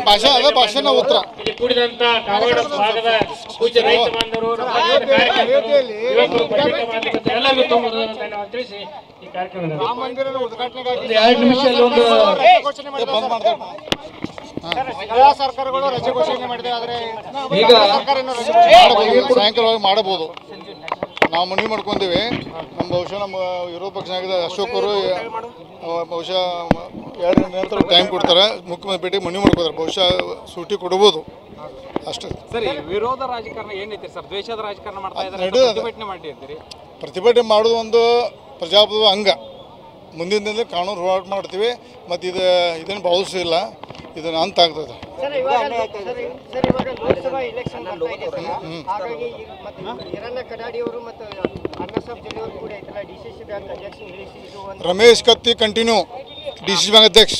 ಭಾಷೆ ಅದ ಭಾಷೆನ ಉತ್ತರ ಇಲ್ಲಿ ಕೂಡಿದಂತ ಕಾಗವಾಡ ಭಾಗದ ಪೂಜ್ಯ ರೈತ ಬಾಂಧವರು ಎಲ್ಲರಿಗೂ ತುಂಬ ಧನ್ಯವಾದ ತಿಳಿಸಿ ಈ ಕಾರ್ಯಕ್ರಮದ ಸರ್ಕಾರಗಳು ರಜೆ ಘೋಷಣೆ ಮಾಡಿದೆ. ಆದರೆ ಈಗ ಸಾಯಂಕಾಲವಾಗಿ ಮಾಡಬಹುದು. ನಾವು ಮನವಿ ಮಾಡ್ಕೊಂತೀವಿ. ನಮ್ಮ ಬಹುಶಃ ನಮ್ಮ ವಿರೋಧ ಪಕ್ಷ ನಾಯಕ ಅಶೋಕ್ ಅವರು ಬಹುಶಃ 2 ದಿನ ನಂತರ ಟೈಮ್ ಕೊಡ್ತಾರೆ. ಮುಖ್ಯಮಂತ್ರಿ ಭೇಟಿ ಮನವಿ ಮಾಡ್ಕೋತಾರೆ. ಬಹುಶಃ ಸೂಟಿ ಕೊಡಬಹುದು ಅಷ್ಟೇ. ಸರಿ, ವಿರೋಧ ರಾಜಕಾರಣ ಏನೈತಿ ಸರ್? ದ್ವೇಷದ ರಾಜಕಾರಣ ಮಾಡ್ತಾ ಇದ್ದಾರೆ, ಪ್ರತಿಭಟನೆ ಮಾಡಿರ್ತೀರಿ. ಪ್ರತಿಭಟನೆ ಮಾಡೋದು ಒಂದು ಪ್ರಜಾಪ್ರಭುತ್ವ ಅಂಗ. ಮುಂದಿನ ದಿನದಲ್ಲಿ ಕಾನೂನು ಹೋರಾಟ ಮಾಡ್ತೀವಿ. ಮತ್ತು ಇದನ್ನು ಭಾವಿಸಿಲ್ಲ, ಇದನ್ನು ಅಂತ ಆಗ್ತದೆ. ರಮೇಶ್ ಕತ್ತಿ ಕಂಟಿನ್ಯೂ ಡಿಸಿಸಿ ಬ್ಯಾಂಕ್ ಅಧ್ಯಕ್ಷ.